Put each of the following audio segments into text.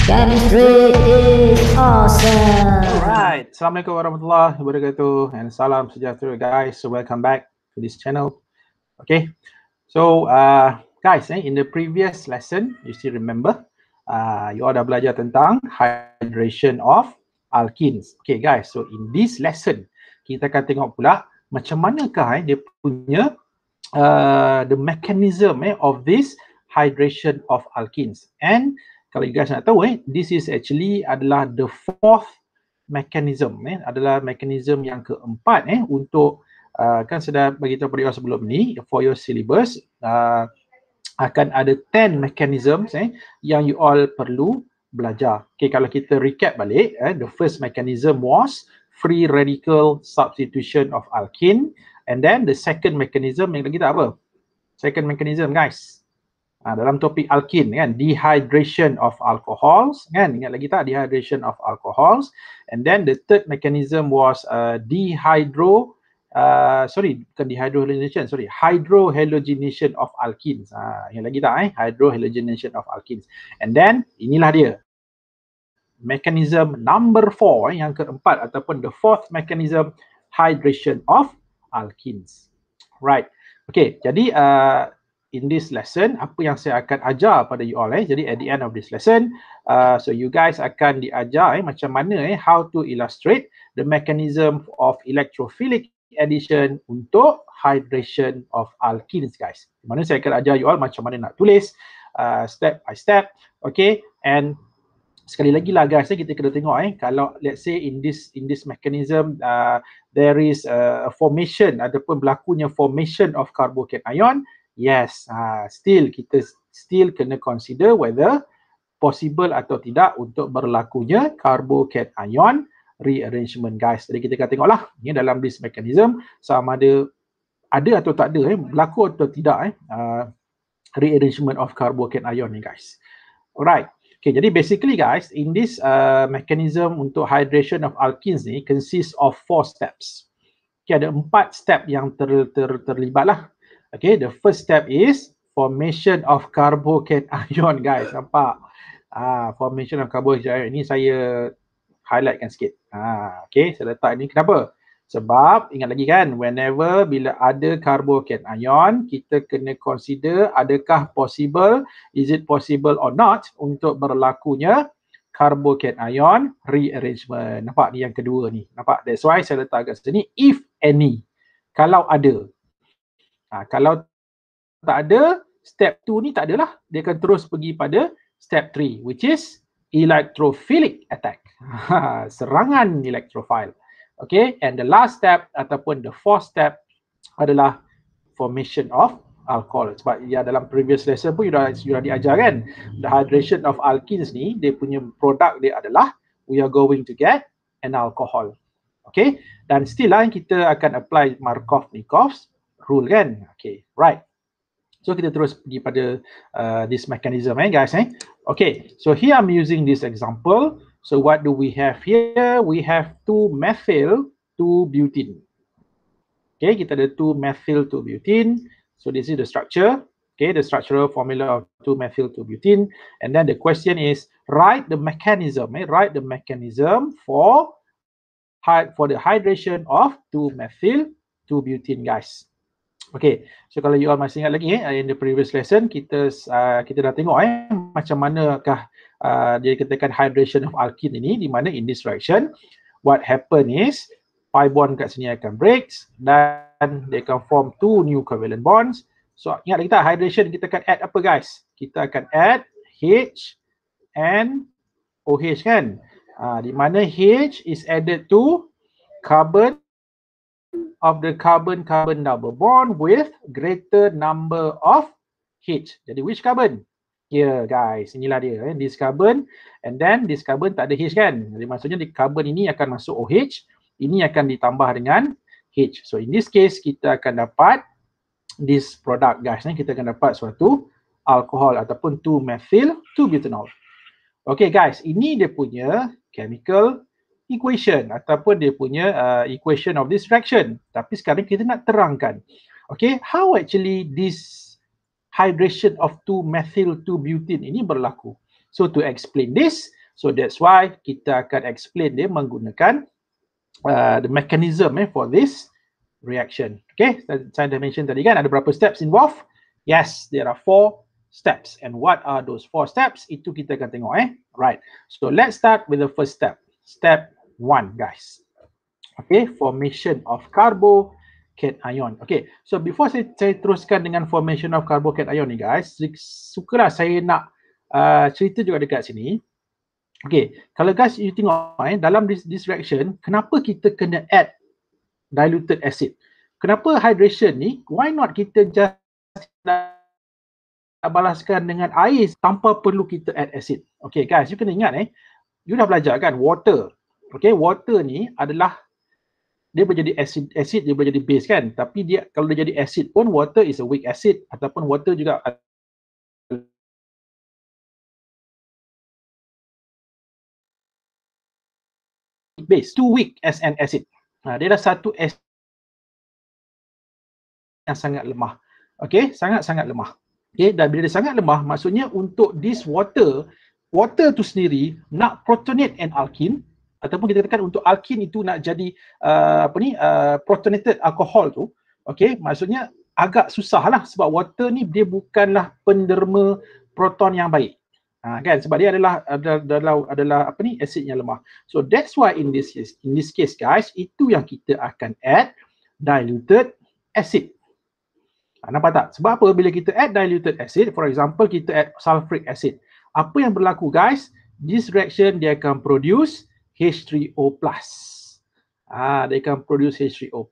Chemistry is awesome. Alright, Assalamualaikum warahmatullahi wabarakatuh and salam sejahtera guys. So welcome back to this channel. Okay, so guys, in the previous lesson, you still remember, you all dah belajar tentang hydration of alkenes. Okay guys, so in this lesson, kita akan tengok pula macam manakah dia punya the mechanism of this hydration of alkenes. And kalau you guys nak tahu, this is actually adalah the fourth mechanism, adalah mekanisme yang keempat untuk kan sudah bagi tahu pada you sebelum ni for your syllabus akan ada 10 mechanisms yang you all perlu belajar. Okay, kalau kita recap balik, the first mechanism was free radical substitution of alkene, and then the second mechanism yang kita apa? Second mechanism guys. Dalam topik alkene kan, dehydration of alcohols kan, ingat lagi tak dehydration of alcohols, and then the third mechanism was hydrohalogenation of alkenes. Ingat lagi tak hydrohalogenation of alkenes. And then inilah dia mechanism number 4 yang keempat ataupun the fourth mechanism, hydration of alkenes. Right. Okay, jadi in this lesson, apa yang saya akan ajar pada you all jadi at the end of this lesson, so you guys akan diajar macam mana how to illustrate the mechanism of electrophilic addition untuk hydration of alkenes guys. Di mana saya akan ajar you all macam mana nak tulis step by step. Okay, and sekali lagi lah guys, kita kena tengok kalau let's say in this mechanism there is a formation ataupun berlakunya formation of carbocation, yes, kita still kena consider whether possible atau tidak untuk berlakunya carbocation rearrangement guys. Jadi kita akan tengoklah dalam this mechanism sama ada atau tak ada berlaku atau tidak rearrangement of carbocation ni guys. Alright. Okay, jadi basically guys, in this mechanism untuk hydration of alkenes ni consists of 4 steps. Okay, ada 4 step yang terlibat lah. Okay, the first step is formation of carbocation guys. Nampak? Formation of carbocation ini saya highlightkan sikit. Okay, saya letak ni kenapa? Sebab ingat lagi kan, whenever bila ada carbocation, kita kena consider adakah possible, is it possible or not untuk berlakunya carbocation rearrangement. Nampak ni yang kedua ni. Nampak? That's why saya letak kat sini if any. Kalau ada. Kalau tak ada, step 2 ni tak adalah. Dia akan terus pergi pada step 3 which is electrophilic attack. Serangan elektrofil. Okay, and the last step ataupun the fourth step adalah formation of alcohol. Sebab ya dalam previous lesson pun you dah diajar kan, the hydration of alkenes ni dia punya produk dia adalah we are going to get an alcohol. Okay, dan still kita akan apply Markov-Nikov's rule kan. Okay, right. So kita terus pergi pada this mechanism guys. Okay, so here I'm using this example. So what do we have here? We have 2-methyl 2-butene. Okay, kita ada 2-methyl 2-butene. So this is the structure. Okay, the structural formula of 2-methyl 2-butene. And then the question is, write the mechanism. Write the mechanism for the hydration of 2-methyl 2-butene guys. Okay, so kalau you all masih ingat lagi in the previous lesson kita dah tengok macam manakah dia katakan hydration of alkene ini, di mana in this reaction what happen is pi bond kat sini akan breaks dan they akan form 2 new covalent bonds. So ingat lagi tak hydration kita akan add apa guys? Kita akan add H and OH kan, di mana H is added to carbon of the carbon-carbon double bond with greater number of H. Jadi which carbon? Here guys, inilah dia this carbon, and then this carbon tak ada H kan. Jadi maksudnya di carbon ini akan masuk OH, ini akan ditambah dengan H. So in this case kita akan dapat this product guys. Kita akan dapat suatu alkohol ataupun 2-methyl 2-butanol. Okay guys, ini dia punya chemical equation ataupun dia punya equation of this reaction. Tapi sekarang kita nak terangkan, okay, how actually this hydration of 2-methyl 2-butene ini berlaku. So to explain this, So that's why kita akan explain dia menggunakan the mechanism for this reaction. Okay, saya dah mention tadi kan ada berapa steps involved? Yes, there are 4 steps. And what are those 4 steps? Itu kita akan tengok Right. So let's start with the first step. Step 1 guys. Okay, formation of carbocation. Okay, so before saya teruskan dengan formation of carbocation ni guys, sukalah saya nak cerita juga dekat sini. Okay, kalau guys you tengok dalam this reaction, kenapa kita kena add diluted acid? Kenapa hydration ni, why not kita just balaskan dengan air tanpa perlu kita add acid? Okay guys, you kena ingat you dah belajar kan water. Okay, water ni adalah dia boleh jadi acid dia boleh jadi base kan, tapi dia kalau dia jadi acid pun water is a weak acid ataupun water juga base, too weak as an acid. Dia dah satu acid yang sangat lemah. Okay, sangat-sangat lemah. Okay, dan bila dia sangat lemah, maksudnya untuk this water tu sendiri nak protonate an alkene, ataupun kita katakan untuk alkene itu nak jadi protonated alcohol tu, okay, maksudnya agak susah lah sebab water ni dia bukanlah penderma proton yang baik. Kan, sebab dia adalah acid yang lemah. So that's why in this case guys, itu yang kita akan add diluted acid. Nampak tak? Sebab apa? Bila kita add diluted acid, for example kita add sulfuric acid, apa yang berlaku guys? This reaction dia akan produce H3O+. Dia akan produce H3O+.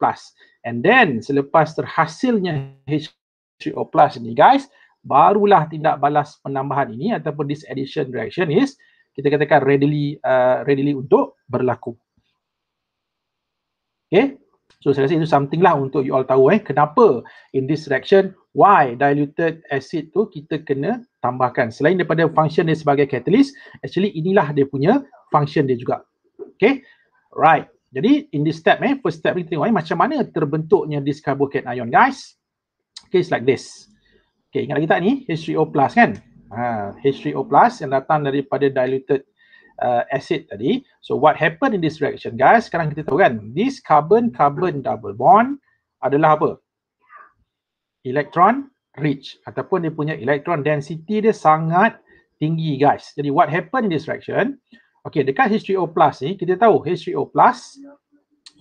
And then selepas terhasilnya H3O+ ni guys, barulah tindak balas penambahan ini ataupun this addition reaction is kita katakan readily untuk berlaku. Okay, so saya rasa itu something lah untuk you all tahu kenapa in this reaction why diluted acid tu kita kena tambahkan. Selain daripada function dia sebagai catalyst, actually inilah dia punya function dia juga. Okay, right. Jadi in this step first step kita tengok macam mana terbentuknya this carbocation ion guys. Okay, it's like this. Okay, ingat lagi tak ni H3O+ kan? H3O+ yang datang daripada diluted acid tadi. So what happened in this reaction guys? Sekarang kita tahu kan, this carbon-carbon double bond adalah apa? Electron rich ataupun dia punya electron density dia sangat tinggi guys. Jadi what happened in this reaction? Okay, dekat H3O+ ni kita tahu H3O+,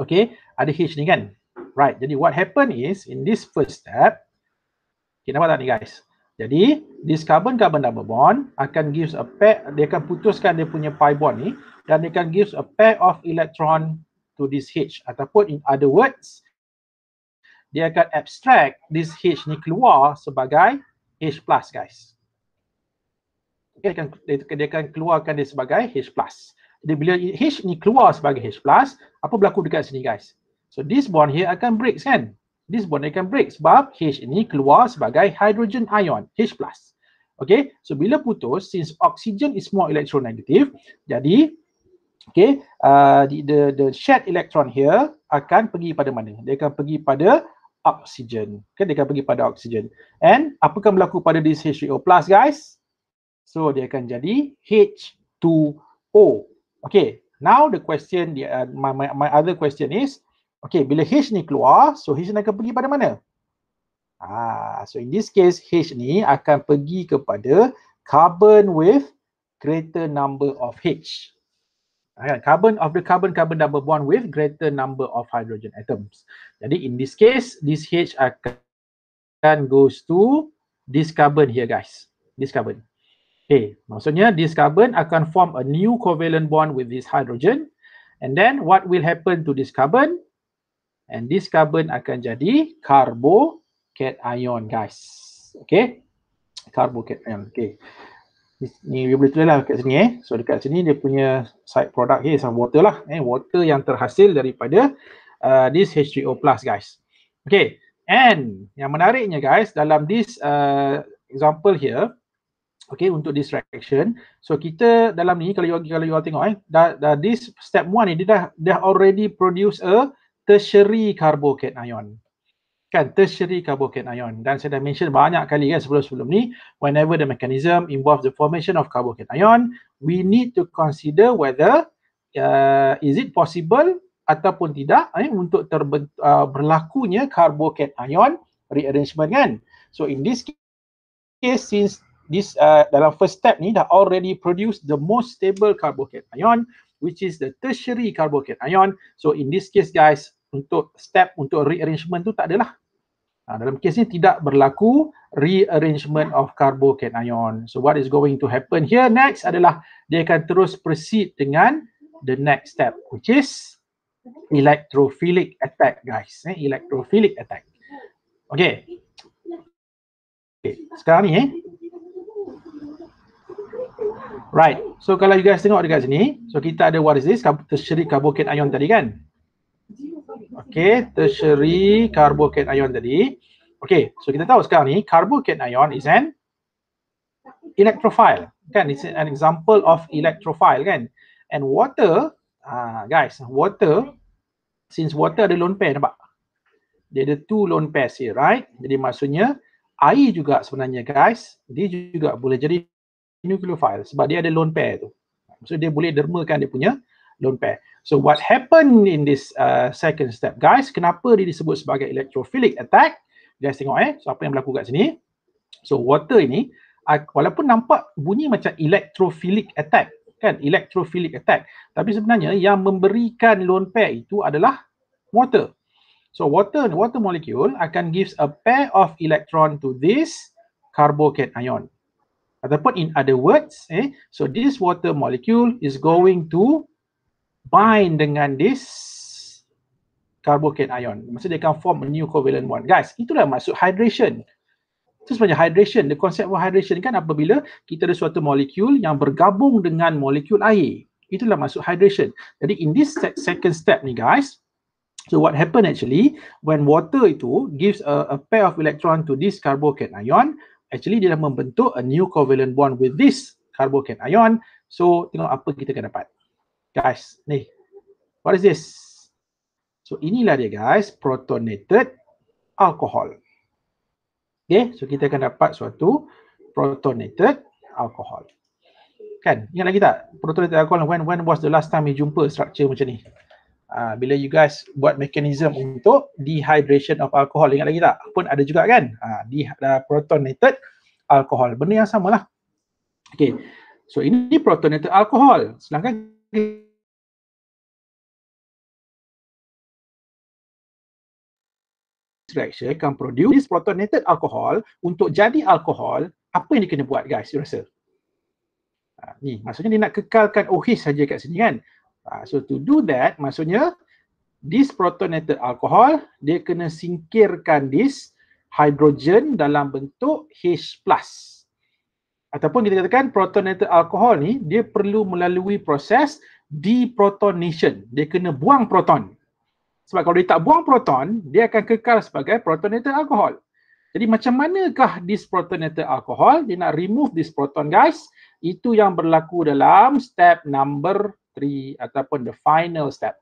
okay, ada H ni kan? Right, jadi what happened is in this first step, okay, nampak tak ni guys? Jadi this carbon-carbon double bond akan gives a pair, dia akan putuskan dia punya pi bond ni dan dia akan gives a pair of electron to this H, ataupun in other words dia akan abstract this H ni keluar sebagai H+ guys. Okay, dia akan keluarkan dia sebagai H+. Jadi bila H ni keluar sebagai H+, apa berlaku dekat sini guys? So this bond here akan break kan? This bond akan break sebab H ini keluar sebagai hydrogen ion, H+. Okay, so bila putus, since oxygen is more electronegative, jadi okay, the shared electron here akan pergi pada mana? Dia akan pergi pada oxygen. Okay, dia akan pergi pada oxygen. And apa akan berlaku pada this H3O+ guys? So dia akan jadi H2O. Okay, now the question, my other question is, okay, bila H ni keluar, so H ni akan pergi pada mana? So in this case, H ni akan pergi kepada carbon with greater number of H. Carbon double bond with greater number of hydrogen atoms. Jadi in this case, this H akan goes to this carbon here guys. This carbon. Okay, maksudnya this carbon akan form a new covalent bond with this hydrogen. And then what will happen to this carbon? And this carbon akan jadi carbocation guys. Okay, carbocation. Okay, ni you boleh tulis lah kat sini So dekat sini dia punya side product here sama water lah. Water yang terhasil daripada this H3O+ guys. Okay, and yang menariknya guys dalam this example here, okay, untuk this reaction, so kita dalam ni kalau you all tengok this step 1 ni dia dah already produce a tertiary carbocation ion. kan, tertiary carbocation dan saya dah mention banyak kali kan sebelum ni, whenever the mechanism involves the formation of carbocation, we need to consider whether is it possible ataupun tidak untuk berlakunya carbocation rearrangement kan. So in this case, since this dalam first step ni dah already produce the most stable carbocation, which is the tertiary carbocation. So in this case guys, untuk step untuk rearrangement tu tak adalah. Dalam kes ni tidak berlaku rearrangement of carbocation. So what is going to happen here next adalah dia akan terus proceed dengan the next step, which is electrophilic attack guys. Electrophilic attack. Okay. Sekarang ni right. So kalau you guys tengok dekat sini, so kita ada what is this? Tertiary carbocation tadi kan? Okay, tertiary carbocation tadi. Okay, so kita tahu sekarang ni carbocation is an electrophile kan? It's an example of electrophile kan? And water, guys, water, since water ada lone pair, nampak? Dia ada 2 lone pairs here, right? Jadi maksudnya air juga sebenarnya guys, dia juga boleh jadi nucleophile sebab dia ada lone pair tu. So dia boleh dermakan dia punya lone pair. So what happened in this second step guys, kenapa dia disebut sebagai electrophilic attack? Guys tengok so apa yang berlaku kat sini. So water ini walaupun nampak bunyi macam electrophilic attack kan, electrophilic attack, tapi sebenarnya yang memberikan lone pair itu adalah water. So water molecule akan gives a pair of electron to this carbocation. Ataupun in other words, so this water molecule is going to bind dengan this carbocation. Maksudnya dia akan form a new covalent bond. Guys, itulah maksud hydration. Itu sebenarnya hydration. The concept of hydration kan apabila kita ada suatu molekul yang bergabung dengan molekul air. Itulah maksud hydration. Jadi in this second step ni guys, so what happen actually when water itu gives a pair of electron to this carbocation, actually dia dah membentuk a new covalent bond with this carbocation. So tengok apa kita akan dapat. Guys, ni. What is this? So inilah dia guys, protonated alcohol. Okay, so kita akan dapat suatu protonated alcohol. Kan? Ingat lagi tak? Protonated alcohol, when was the last time you jumpa structure macam ni? Bila you guys buat mechanism untuk dehydration of alcohol, ingat lagi tak? Pun ada juga kan? Protonated alcohol. Benda yang samalah. Okay. So ini protonated alcohol. Sedangkan reaction akan produce this protonated alcohol. Untuk jadi alkohol, apa yang dia kena buat guys, you rasa? Ni, maksudnya dia nak kekalkan OH saja kat sini kan? So to do that, maksudnya this protonated alcohol, dia kena singkirkan this hydrogen dalam bentuk H+. Ataupun kita katakan protonated alcohol ni, dia perlu melalui proses deprotonation. Dia kena buang proton. Sebab kalau dia tak buang proton, dia akan kekal sebagai protonated alcohol. Jadi macam manakah this protonated alcohol? Dia nak remove this proton guys. Itu yang berlaku dalam step number 3 ataupun the final step.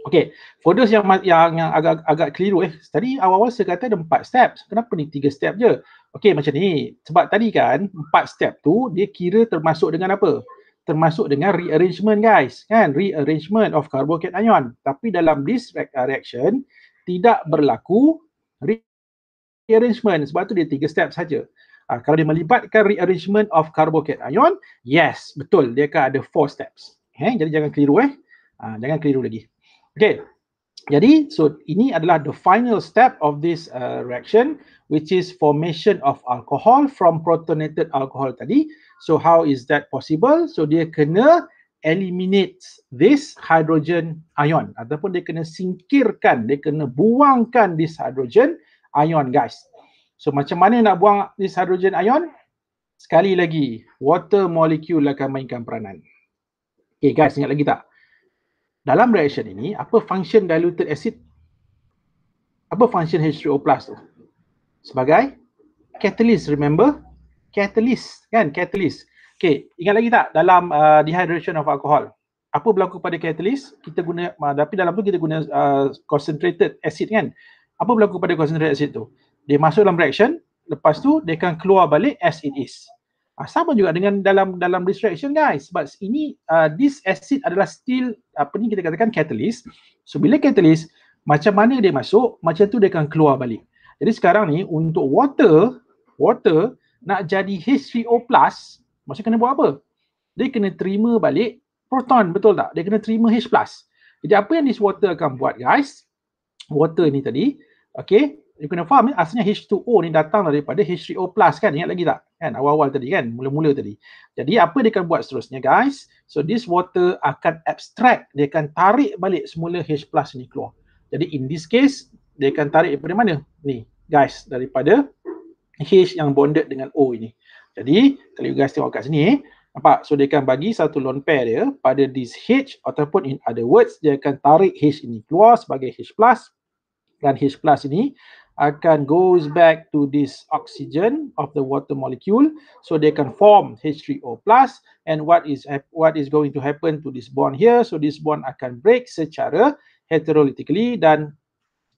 Okay, for those yang agak keliru tadi awal-awal saya kata ada 4 step. Kenapa ni 3 step je? Okay, macam ni. Sebab tadi kan 4 step tu dia kira termasuk dengan apa? Termasuk dengan rearrangement guys, kan? Rearrangement of carbocation. Tapi dalam this reaction tidak berlaku rearrangement. Sebab tu dia 3 step saja. Kalau dia melibatkan rearrangement of carbocation, yes, betul, dia akan ada 4 steps. Jadi jangan keliru jangan keliru lagi. Okay. Jadi so ini adalah the final step of this reaction, which is formation of alcohol from protonated alcohol tadi. So how is that possible? So dia kena eliminate this hydrogen ion ataupun dia kena singkirkan, dia kena buangkan this hydrogen ion guys. So macam mana nak buang this hydrogen ion? Sekali lagi, water molecule akan mainkan peranan. Okay guys, ingat lagi tak? Dalam reaction ini, apa function diluted acid? Apa function H3O+ tu? Sebagai catalyst, remember? Catalyst, kan? Catalyst. Okay, ingat lagi tak dalam dehydration of alcohol? Apa berlaku pada catalyst? Kita guna, tapi dalam tu kita guna concentrated acid kan? Apa berlaku pada concentrated acid tu? Dia masuk dalam reaction, lepas tu dia akan keluar balik as it is. Sama juga dengan dalam this reaction guys. Sebab ini this acid adalah still apa ni kita katakan catalyst. So bila catalyst, macam mana dia masuk, macam tu dia akan keluar balik. Jadi sekarang ni untuk water nak jadi H3O+, macam kena buat apa? Dia kena terima balik proton, betul tak? Dia kena terima H+. Jadi apa yang this water akan buat guys? Water ni tadi, okay, you kena faham asalnya H2O ni datang daripada H3O+ kan, ingat lagi tak? Kan awal-awal tadi kan, mula-mula tadi. Jadi apa dia akan buat seterusnya guys? So this water akan abstract, dia akan tarik balik semula H+ ni keluar. Jadi in this case, dia akan tarik daripada mana? Ni guys, daripada H yang bonded dengan O ini. Jadi kalau you guys tengok kat sini, nampak? So dia akan bagi satu lone pair dia pada this H, ataupun in other words, dia akan tarik H ini keluar sebagai H+, dan H+ ini akan goes back to this oxygen of the water molecule. So they can form H3O+, and what is going to happen to this bond here? So this bond akan break secara heterolytically, dan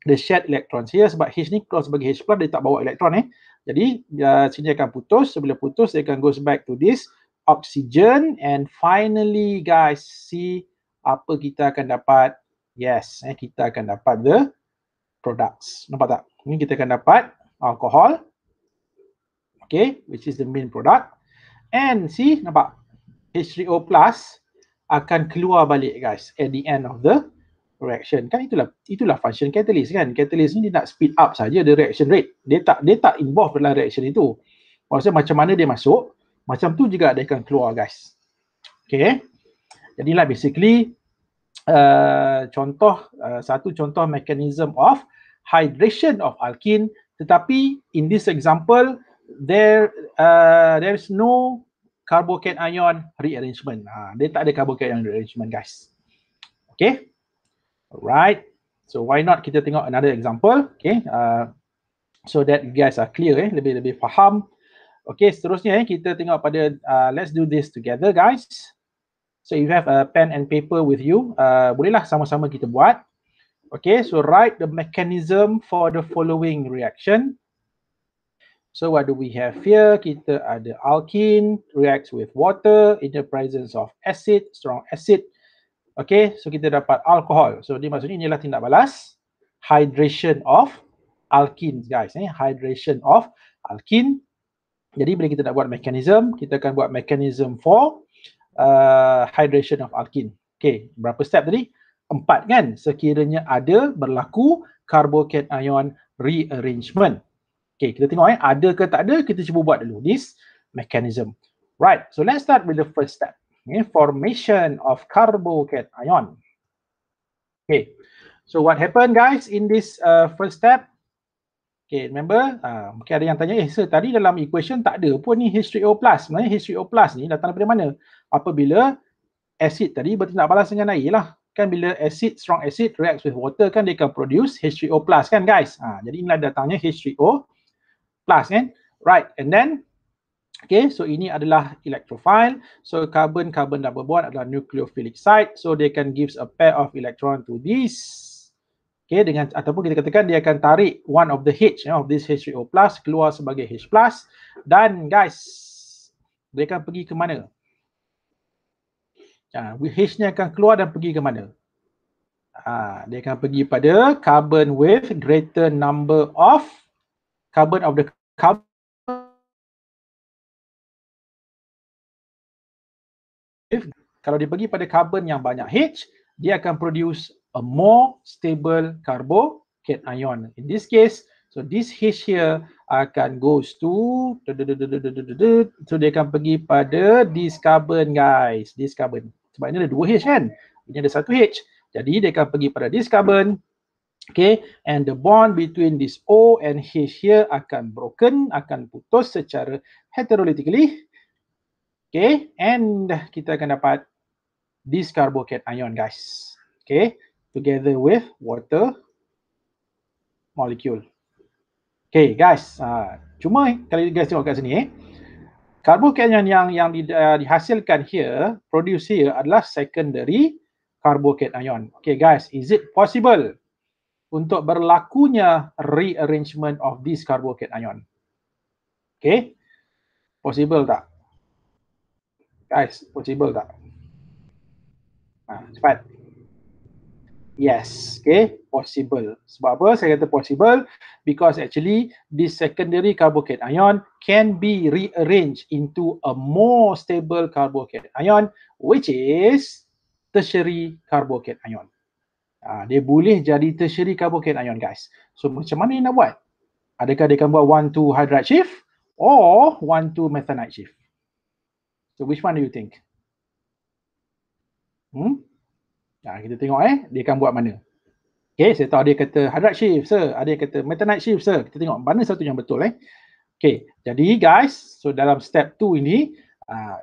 the shared electrons here, sebab H ni keluar sebagai H+, dia tak bawa elektron Jadi sini akan putus. So bila putus, dia akan goes back to this oxygen, and finally guys, see apa kita akan dapat? Yes, kita akan dapat the products. Nampak tak? Ini kita akan dapat alcohol, okay, which is the main product. And see, nampak? H3O+ akan keluar balik guys at the end of the reaction. Kan itulah function catalyst kan. Catalyst ni dia nak speed up saja the reaction rate. Dia tak involve dalam reaction itu. Maksudnya macam mana dia masuk, macam tu juga dia akan keluar guys. Okay. Jadilah basically satu contoh mechanism of hydration of alkene, tetapi in this example there is no carbocation rearrangement. Dia tak ada carbocation rearrangement guys. Okay. Alright, so why not kita tengok another example, okay, so that you guys are clear, lebih faham. Okay, seterusnya kita tengok pada, let's do this together guys. So if you have a pen and paper with you, bolehlah sama-sama kita buat. Okay, so write the mechanism for the following reaction. So what do we have here? Kita ada alkene reacts with water in the presence of acid, strong acid. Okay, so kita dapat alcohol. So dia maksudnya inilah tindak balas hydration of alkene guys, hydration of alkene. Jadi bila kita nak buat mechanism, kita akan buat mechanism for hydration of alkene. Okay, berapa step tadi? 4 kan? Sekiranya ada berlaku carbocation rearrangement. Okay, kita tengok ada ke tak ada, kita cuba buat dulu this mechanism. Right, so let's start with the first step. Formation of carbocation. Okay, so what happened guys in this first step? Okay, remember, mungkin ada yang tanya, sir tadi dalam equation tak ada pun ni H3O+. Sebenarnya H3O+ ni datang daripada mana? Apabila acid tadi bertindak balas dengan air lah. Kan bila acid, strong acid reacts with water kan dia akan produce H3O+ kan guys. Jadi inilah datangnya H3O+ kan. Right, and then okay, so ini adalah electrophile. So carbon-carbon double bond adalah nucleophilic site. So they can gives a pair of electron to this. Okay, dengan ataupun kita katakan dia akan tarik one of the H of this H3O+ keluar sebagai H+. Dan guys, dia akan pergi ke mana? H ni akan keluar dan pergi ke mana? Dia akan pergi pada carbon with greater number of carbon of the carbon. Kalau dia pergi pada carbon yang banyak H, dia akan produce a more stable carbocation. In this case, so this H here akan goes to, so dia akan pergi pada this carbon guys, this carbon. Sebab ini ada 2 H kan, ini ada 1 H. Jadi dia akan pergi pada this carbon. Okay, and the bond between this O and H here akan broken, akan putus secara heterolytically. Okay, and kita akan dapat this carbocation guys. Okay, together with water molecule. Okay guys, cuma kalau guys tengok kat sini, carbocation yang dihasilkan here, produce here adalah secondary carbocation. Okay guys, is it possible untuk berlakunya rearrangement of this carbocation ion. Okay, possible tak? Guys, possible tak? Cepat. Yes, okay, possible. Sebab apa saya kata possible? Because actually this secondary carbocation ion can be rearranged into a more stable carbocation ion, which is tertiary carbocation ion. Dia boleh jadi tertiary carbocation ion, guys. So macam mana dia nak buat? Adakah dia akan buat 1,2 hydride shift or 1,2 methanide shift? So which one do you think? Kita tengok dia akan buat mana. Okay, saya tahu dia kata hydride shift, sir. Ada yang kata methanide shift, sir. Kita tengok mana satu yang betul. Okay, jadi guys, so dalam step 2 ini,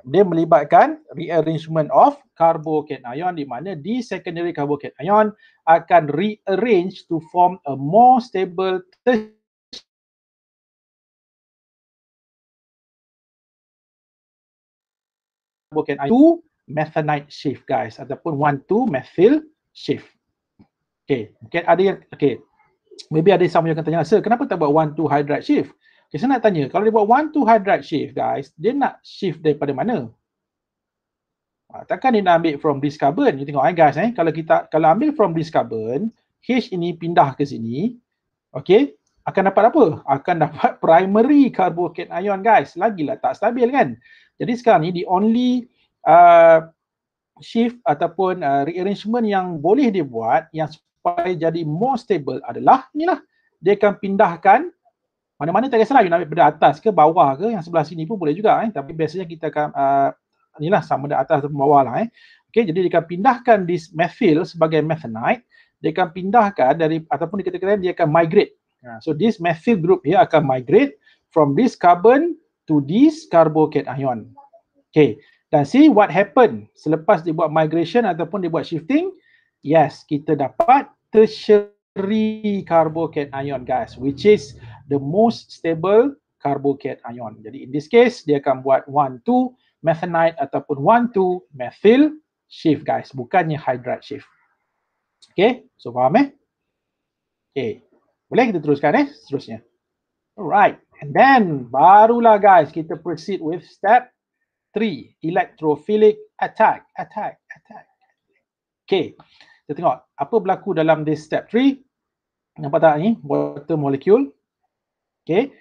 dia melibatkan rearrangement of carbocation ion, di mana di secondary carbocation ion akan rearrange to form a more stable carbocation ion to methanide shift, guys, ataupun 1,2 methyl shift. Okay, mungkin ada yang, maybe ada some yang akan tanya, sir, kenapa tak buat 1,2 hydride shift? Okay, saya nak tanya, kalau dia buat 1,2 hydride shift, guys, dia nak shift daripada mana? Takkan dia nak ambil from this carbon? You tengok guys, kalau ambil from this carbon, H ini pindah ke sini, okay, akan dapat apa? Akan dapat primary carbocation ion, guys. Lagilah tak stabil kan? Jadi sekarang ni, the only shift ataupun rearrangement yang boleh dia buat, yang supaya jadi more stable adalah inilah, dia akan pindahkan mana-mana, tak kisahlah you nak ambil pada atas ke bawah ke, yang sebelah sini pun boleh juga tapi biasanya kita akan inilah sama ada atas atau bawah lah Okay, jadi dia akan pindahkan this methyl sebagai methanide, dia akan pindahkan dari, ataupun dikatakan dia akan migrate. So this methyl group here akan migrate from this carbon to this carbocation ion. Okay, dan see what happen selepas dia buat migration ataupun dia buat shifting. Yes, kita dapat tertiary carbocation ion, guys, which is the most stable carbocation ion. Jadi in this case, dia akan buat 1,2 methanide ataupun 1,2 methyl shift, guys, bukannya hydride shift. Okay, so faham Okay, boleh kita teruskan seterusnya. Alright, and then barulah guys kita proceed with step 3, electrophilic attack. Okay, kita tengok apa berlaku dalam this step 3. Nampak tak ni? Water molecule. Okay.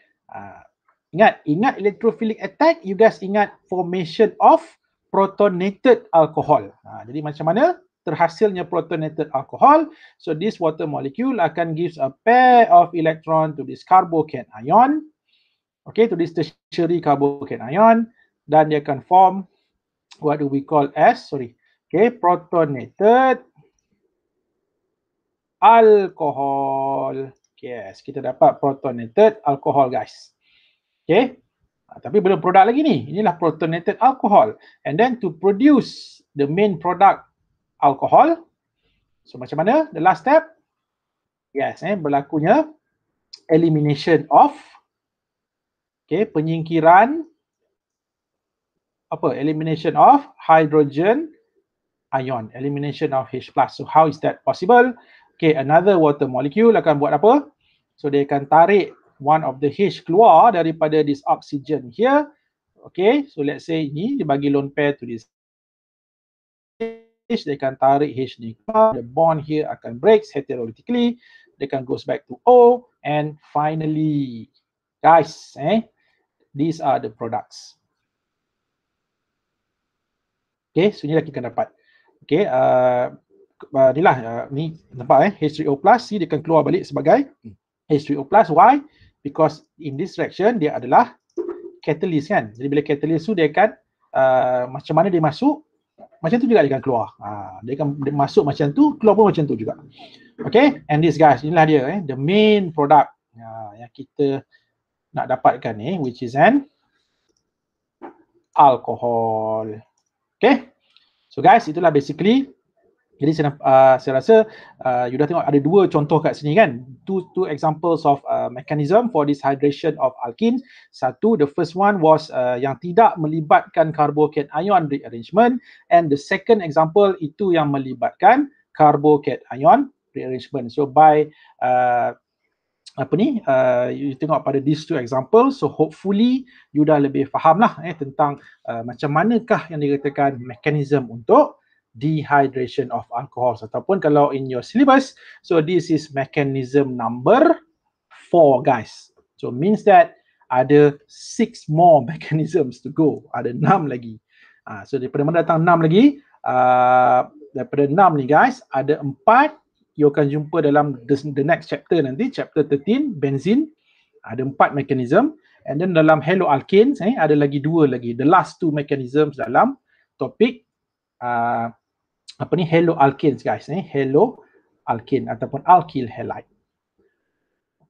Ingat electrophilic attack, you guys ingat formation of protonated alcohol. Jadi macam mana terhasilnya protonated alcohol? So this water molecule akan gives a pair of electron to this carbocation ion. Okay, to this tertiary carbocation ion, dan dia akan form what do we call as, protonated alcohol. Yes, kita dapat protonated alcohol, guys. Okay, tapi belum produk lagi ni. Inilah protonated alcohol. And then to produce the main product alcohol, so macam mana the last step? Yes, berlakunya elimination of, penyingkiran elimination of hydrogen ion, elimination of H+. So how is that possible? Okay, another water molecule akan buat apa? So dia akan tarik one of the H keluar daripada this oxygen here. Okay, so let's say ini dia bagi lone pair to this H, dia akan tarik H ni keluar, the bond here akan breaks heterolytically, dia akan goes back to O, and finally, guys, these are the products. Okay, so inilah kita akan dapat. Okay, inilah ni nampak H3O+, dia akan keluar balik sebagai H3O+. Why? Because in this reaction dia adalah catalyst kan. Jadi bila catalyst tu dia akan macam mana dia masuk, macam tu juga dia akan keluar. Dia akan masuk macam tu, keluar pun macam tu juga. Okay, and this guys, inilah dia the main product yang kita nak dapatkan which is an alcohol. Okay, so guys, itulah basically. Jadi saya rasa you dah tengok ada dua contoh kat sini kan, two examples of mechanism for this hydration of alkenes. Satu, the first one was yang tidak melibatkan carbocation ion rearrangement, and the second example itu yang melibatkan carbocation ion rearrangement. So by you tengok pada these two example, so hopefully you dah lebih faham lah tentang macam manakah yang dikatakan mechanism untuk dehydration of alcohols, ataupun kalau in your syllabus, so this is mechanism number 4 guys. So means that ada 6 more mechanisms to go, ada 6 lagi. So daripada mana datang 6 lagi? Daripada 6 ni guys, ada 4 you akan jumpa dalam the next chapter nanti, chapter 13, benzene. Ada 4 mechanism. And then dalam haloalkanes, ada lagi 2 lagi. The last 2 mechanisms dalam topik haloalkanes guys. Haloalkane ataupun alkyl halide.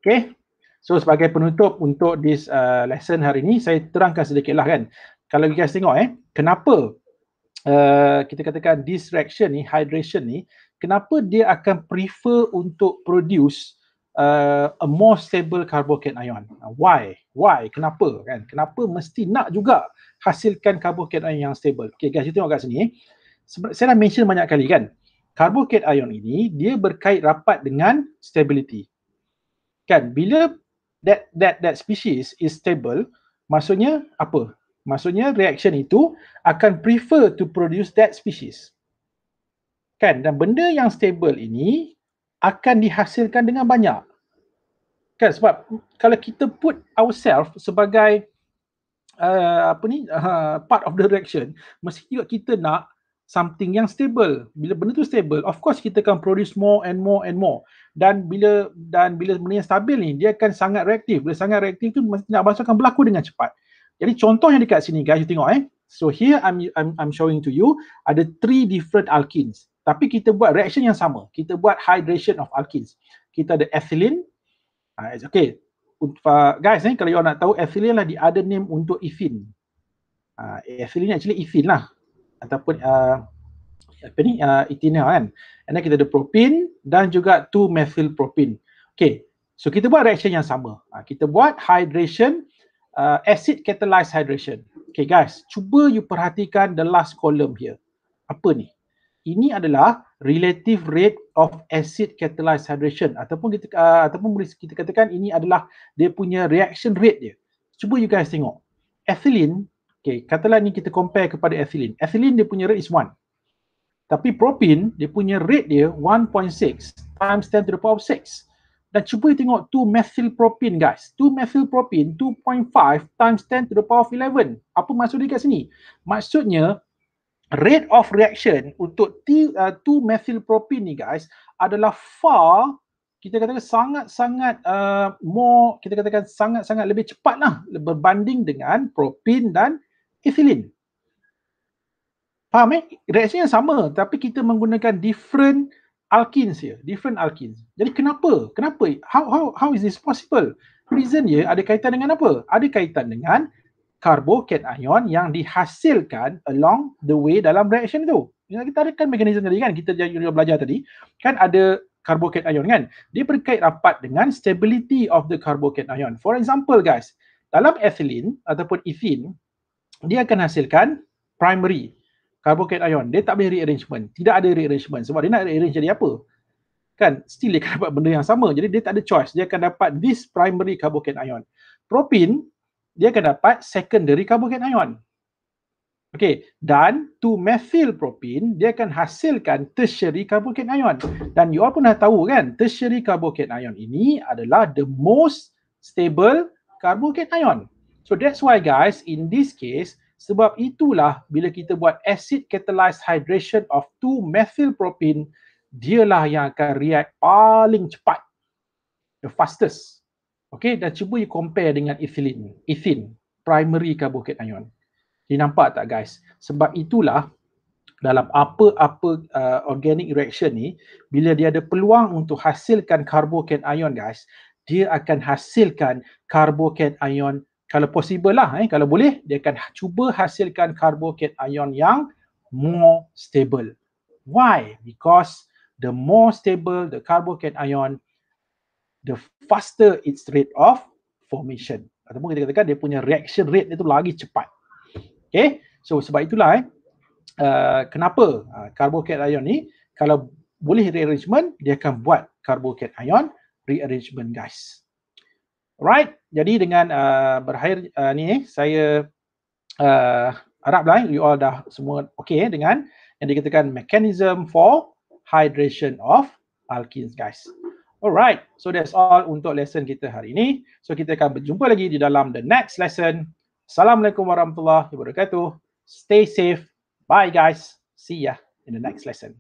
Okay. So sebagai penutup untuk this lesson hari ni, saya terangkan sedikit lah kan. Kalau you guys tengok kenapa kita katakan this reaction ni, hydration ni, kenapa dia akan prefer untuk produce a more stable carbocation ion? Why? Kenapa kan? Kenapa mesti nak juga hasilkan carbocation ion yang stable? Okay guys, you tengok kat sini. Saya dah mention banyak kali kan, carbocation ion ini dia berkait rapat dengan stability. Kan, bila that species is stable, maksudnya apa? Maksudnya reaction itu akan prefer to produce that species. Kan, dan benda yang stable ini akan dihasilkan dengan banyak. Kan, sebab kalau kita put ourselves sebagai part of the reaction, mesti juga kita nak something yang stable. Bila benda tu stable, of course kita akan produce more and more and more. Dan bila benda yang stabil ni, dia akan sangat reaktif. Bila sangat reaktif tu, mesti nak basuh akan berlaku dengan cepat. Jadi contoh yang dekat sini guys, you tengok So here I'm showing to you ada 3 different alkenes. Tapi kita buat reaction yang sama. Kita buat hydration of alkenes. Kita ada ethylene. Okay. Guys, kalau you nak tahu, ethylene lah the other name untuk ethene. Ethylene actually ethene lah. Ataupun ethanol kan. And then kita ada propene dan juga 2-methylpropene. Okay. So kita buat reaction yang sama. Kita buat hydration, acid catalyzed hydration. Okay guys, cuba you perhatikan the last column here. Apa ni? Ini adalah relative rate of acid catalyzed hydration, ataupun kita katakan ini adalah dia punya reaction rate dia. Cuba you guys tengok. Ethylene, okay, katalah ni kita compare kepada ethylene. Ethylene dia punya rate is 1. Tapi propene dia punya rate dia 1.6 times 10 to the power 6. Dan cuba you tengok 2-methylpropene guys. 2-methylpropene 2.5 times 10 to the power 11. Apa maksud dia kat sini? Maksudnya rate of reaction untuk 2-methylpropene ni guys adalah far, kita katakan sangat-sangat more, kita katakan sangat-sangat lebih cepat lah berbanding dengan propene dan ethylene. Faham Reaction yang sama tapi kita menggunakan different alkenes here, different alkenes. Jadi kenapa? How is this possible? Reason dia ada kaitan dengan apa? Ada kaitan dengan carbocation ion yang dihasilkan along the way dalam reaction itu. Kita ada kan mekanisme tadi kan, kita belajar tadi, kan ada carbocation ion kan, dia berkait rapat dengan stability of the carbocation ion. For example guys, dalam ethylene ataupun ethene, dia akan hasilkan primary carbocation ion. Dia tak boleh rearrangement, tidak ada rearrangement. Sebab dia nak rearrange jadi apa? Kan, still dia akan dapat benda yang sama. Jadi dia tak ada choice, dia akan dapat this primary carbocation ion. Propene, dia akan dapat secondary carbocation ion. Okay, dan 2-methylpropene, dia akan hasilkan tertiary carbocation ion. Dan you all pun dah tahu kan, tertiary carbocation ion ini adalah the most stable carbocation ion. So that's why guys, in this case, sebab itulah bila kita buat acid catalyzed hydration of 2-methylpropene, dialah yang akan react paling cepat, the fastest. Okay, dan cuba you compare dengan ethylene, primary carbocation ion. Jadi nampak tak guys? Sebab itulah dalam apa-apa organic reaction ni, bila dia ada peluang untuk hasilkan carbocation ion guys, dia akan hasilkan carbocation ion, kalau possible lah, kalau boleh, dia akan cuba hasilkan carbocation ion yang more stable. Why? Because the more stable the carbocation ion, the faster its rate of formation. Ataupun kita katakan dia punya reaction rate itu lagi cepat. Okay, so sebab itulah kenapa carbocation ion ni, kalau boleh rearrangement, dia akan buat carbocation rearrangement guys. Alright, jadi dengan berakhir ni saya haraplah you all dah semua okay dengan yang dikatakan mechanism for hydration of alkenes guys. Alright, so that's all untuk lesson kita hari ini. So kita akan berjumpa lagi di dalam the next lesson. Assalamualaikum warahmatullahi wabarakatuh. Stay safe. Bye guys. See ya in the next lesson.